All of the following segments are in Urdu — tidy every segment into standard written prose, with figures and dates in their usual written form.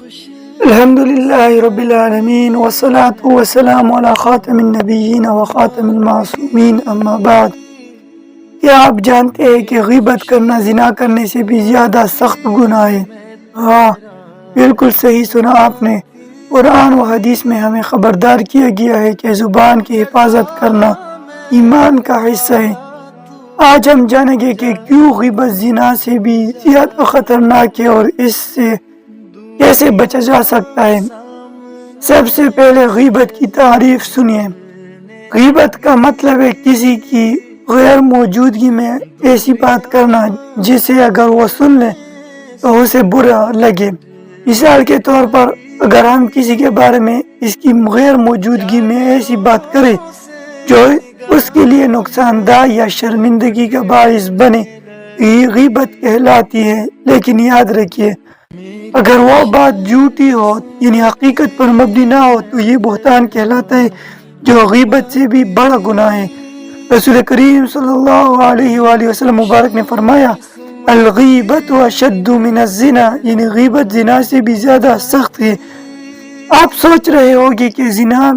الحمد للہ رب العالمین والصلاة والسلام علی خاتم النبیین و خاتم المعصومین اما بعد۔ کیا آپ جانتے ہیں کہ غیبت کرنا زنا کرنے سے بھی زیادہ سخت گناہ ہے؟ ہاں، بالکل صحیح سنا آپ نے۔ قرآن و حدیث میں ہمیں خبردار کیا گیا ہے کہ زبان کی حفاظت کرنا ایمان کا حصہ ہے۔ آج ہم جانیں گے کہ کیوں غیبت زنا سے بھی زیادہ خطرناک ہے اور اس سے کیسے بچا جا سکتا ہے۔ سب سے پہلے غیبت کی تعریف سنیے۔ غیبت کا مطلب ہے کسی کی غیر موجودگی میں ایسی بات کرنا جسے اگر وہ سن لے تو اسے برا لگے۔ مثال کے طور پر اگر ہم کسی کے بارے میں اس کی غیر موجودگی میں ایسی بات کریں جو اس کے لیے نقصان دہ یا شرمندگی کا باعث بنے، یہ غیبت کہلاتی ہے۔ لیکن یاد رکھیے، اگر وہ بات جھوٹی ہو یعنی حقیقت پر مبنی نہ ہو تو یہ بہتان کہلاتا ہے، جو غیبت سے بھی بڑا گناہ ہے۔ رسول کریم صلی اللہ علیہ وآلہ وسلم مبارک نے فرمایا، الغیبت اشد من الزنا، یعنی غیبت زنا سے بھی زیادہ سخت ہے۔ آپ سوچ رہے ہوگے کہ زنا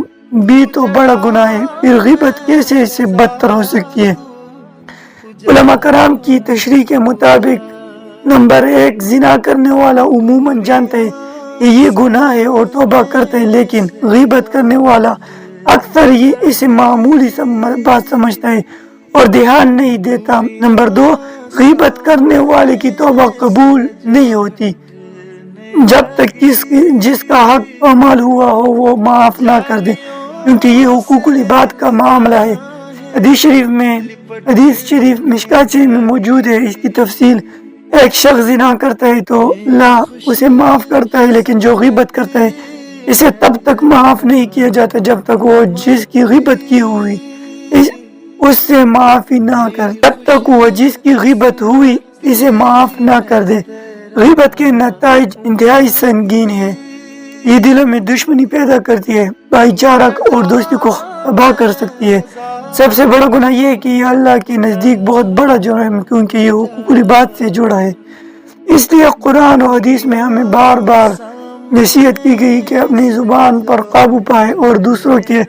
بھی تو بڑا گناہ ہے، پھر غیبت کیسے اس سے بدتر ہو سکتی ہے؟ علماء کرام کی تشریح کے مطابق، نمبر 1، زنا کرنے والا عموماً جانتا ہے کہ یہ گناہ ہے اور توبہ کرتا ہے، لیکن غیبت کرنے والا اکثر یہ اسے معمولی بات سمجھتا ہے اور دھیان نہیں دیتا۔ نمبر 2، غیبت کرنے والے کی توبہ قبول نہیں ہوتی جب تک جس کا حق پامال ہوا ہو وہ معاف نہ کر دے، کیونکہ یہ حقوق العباد کا معاملہ ہے۔ حدیث شریف مشکات شریف میں موجود ہے، اس کی تفصیل۔ ایک شخص زنا کرتا ہے تو اللہ اسے معاف کرتا ہے، لیکن جو غیبت کرتا ہے اسے تب تک معاف نہیں کیا جاتا جب تک وہ جس کی غیبت کی ہوئی اس سے معافی نہ کر، جب تک وہ جس کی غیبت ہوئی اسے معاف نہ کر دے۔ غیبت کے نتائج انتہائی سنگین ہے۔ یہ دلوں میں دشمنی پیدا کرتی ہے، بھائی چارہ اور دوستی کو تباہ کر سکتی ہے۔ سب سے بڑا گناہ یہ ہے کہ یہ اللہ کے نزدیک بہت بڑا جرم ہے، کیونکہ یہ حقوق العباد سے جڑا ہے۔ اس لیے قرآن و حدیث میں ہمیں بار بار نصیحت کی گئی کہ اپنی زبان پر قابو پائے اور دوسروں کے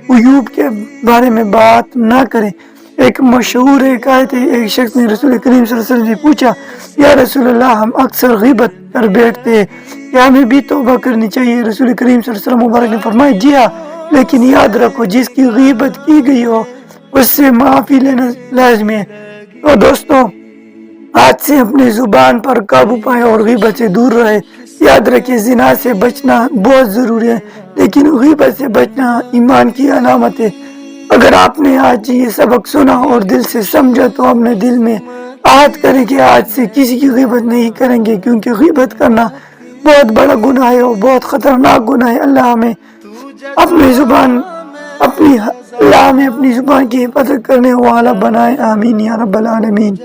عیوب کے بارے میں بات نہ کریں۔ ایک مشہور حکایت ہے، ایک شخص نے رسول کریم صلی اللہ علیہ وسلم سے پوچھا، یا رسول اللہ، ہم اکثر غیبت کر بیٹھتے ہیں، کیا ہمیں بھی توبہ کرنی چاہیے؟ رسول کریم صلی اللہ علیہ وسلم مبارک نے فرمایا، جی ہاں، لیکن یاد رکھو جس کی غیبت کی گئی ہو اس سے معافی لینا لازمی ہے۔ تو دوستو، آج سے اپنی زبان پر قابو پائیں اور غیبت سے دور رہے۔ یاد رکھیں، زنا سے بچنا بہت ضروری ہے، لیکن غیبت سے بچنا ایمان کی علامت ہے۔ اگر آپ نے آج یہ سبق سنا اور دل سے سمجھا تو اپنے دل میں عہد کریں کہ آج سے کسی کی غیبت نہیں کریں گے، کیونکہ غیبت کرنا بہت بڑا گناہ ہے اور بہت خطرناک گناہ ہے۔ اللہ ہمیں اپنی زبان کی حفاظت کرنے والا بنائے، آمین یا رب العالمین۔